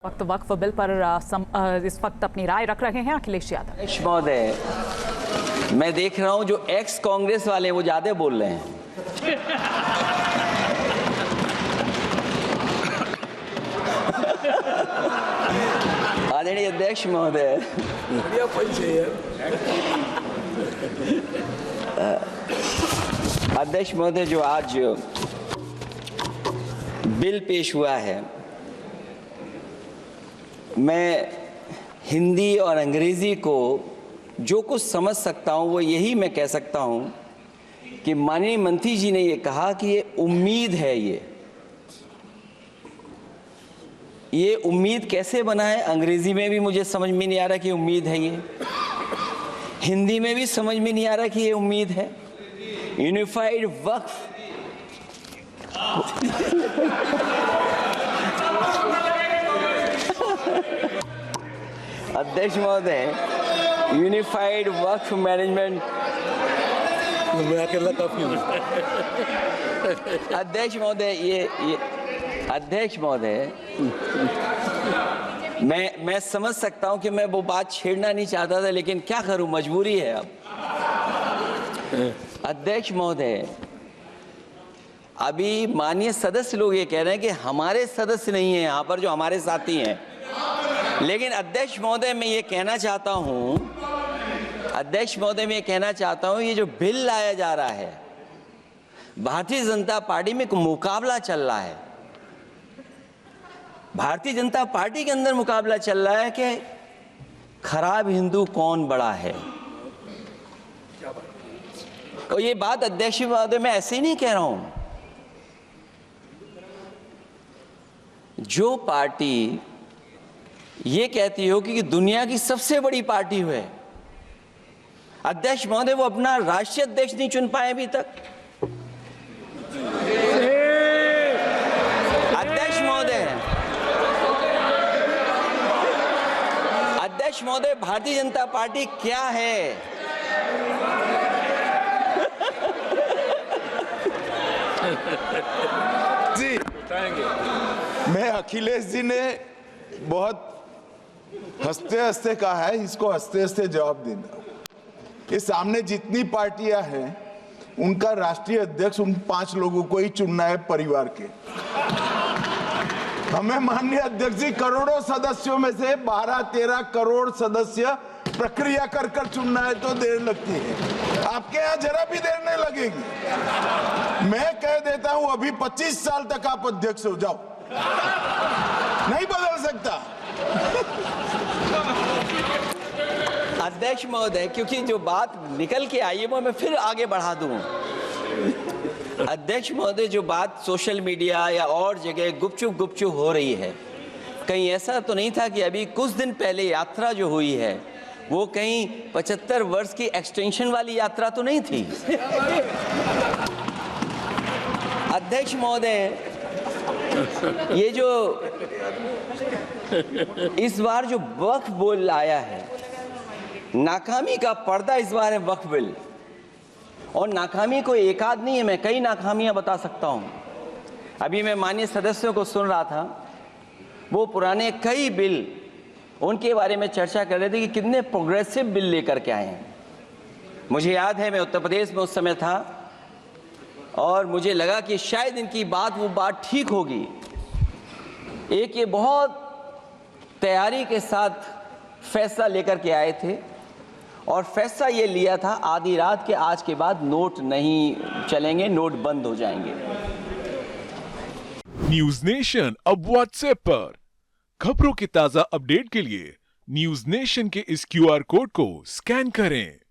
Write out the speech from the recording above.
वक्फ bill पर इस वक्त अपनी राय रख रहे हैं अखिलेश यादव। महोदय, मैं देख रहा हूं जो एक्स कांग्रेस वाले हैं वो ज्यादा बोल रहे हैं। आदरणीय अध्यक्ष महोदय, अध्यक्ष महोदय, जो आज बिल पेश हुआ है, मैं हिंदी और अंग्रेजी को जो कुछ समझ सकता हूं वो यही मैं कह सकता हूं कि माननीय मंत्री जी ने ये कहा कि ये उम्मीद है। ये उम्मीद कैसे बना है, अंग्रेजी में भी मुझे समझ में नहीं आ रहा कि उम्मीद है, ये हिंदी में भी समझ में नहीं आ रहा कि ये उम्मीद है। यूनिफाइड वक्फ अध्यक्ष महोदय, यूनिफाइड वक्फ मैनेजमेंट, मैं अकेला काफी हूँ। अध्यक्ष महोदय, ये अध्यक्ष महोदय, मैं समझ सकता हूं कि मैं वो बात छेड़ना नहीं चाहता था, लेकिन क्या करूं, मजबूरी है अब। अध्यक्ष महोदय, अभी माननीय सदस्य लोग ये कह रहे हैं कि हमारे सदस्य नहीं है यहाँ पर जो हमारे साथी हैं, लेकिन अध्यक्ष महोदय मैं ये कहना चाहता हूं, अध्यक्ष महोदय मैं ये कहना चाहता हूं, ये जो बिल लाया जा रहा है, भारतीय जनता पार्टी में एक मुकाबला चल रहा है। भारतीय जनता पार्टी के अंदर मुकाबला चल रहा है कि खराब हिंदू कौन बड़ा है। और ये बात अध्यक्ष महोदय मैं ऐसे ही नहीं कह रहा हूं। जो पार्टी ये कहती हो कि दुनिया की सबसे बड़ी पार्टी है, अध्यक्ष महोदय वो अपना राष्ट्रीय अध्यक्ष नहीं चुन पाए अभी तक। अध्यक्ष महोदय, भारतीय जनता पार्टी क्या है? जी बताएंगे। मैं अखिलेश जी ने बहुत हंसते हंसते कहा है, इसको हंसते हंसते जवाब देना। ये सामने जितनी पार्टियां हैं उनका राष्ट्रीय अध्यक्ष उन 5 लोगों को ही चुनना है परिवार के। हमें माननीय अध्यक्ष जी करोड़ों सदस्यों में से 12-13 करोड़ सदस्य प्रक्रिया कर कर चुनना है तो देर लगती है। आपके यहाँ जरा भी देर नहीं लगेगी। मैं कह देता हूं अभी 25 साल तक आप अध्यक्ष हो जाओ, नहीं बदल सकता। अध्यक्ष महोदय, क्योंकि जो बात निकल के आई है वो मैं फिर आगे बढ़ा दूं। अध्यक्ष महोदय, जो बात सोशल मीडिया या और जगह गुपचुप हो रही है, कहीं ऐसा तो नहीं था कि अभी कुछ दिन पहले यात्रा जो हुई है वो कहीं 75 वर्ष की एक्सटेंशन वाली यात्रा तो नहीं थी। अध्यक्ष महोदय, ये जो इस बार जो वक्फ बिल आया है, नाकामी का पर्दा इस बार है वक्फ बिल। और नाकामी कोई एक आध नहीं है, मैं कई नाकामियां बता सकता हूं। अभी मैं माननीय सदस्यों को सुन रहा था, वो पुराने कई बिल उनके बारे में चर्चा कर रहे थे कि कितने प्रोग्रेसिव बिल लेकर के आए हैं। मुझे याद है मैं उत्तर प्रदेश में उस समय था और मुझे लगा कि शायद इनकी वो बात ठीक होगी। एक ये बहुत तैयारी के साथ फैसला लेकर के आए थे और फैसला ये लिया था आधी रात के आज के बाद नोट नहीं चलेंगे, नोट बंद हो जाएंगे। न्यूज नेशन अब व्हाट्सएप पर खबरों की ताजा अपडेट के लिए न्यूज नेशन के इस QR कोड को स्कैन करें।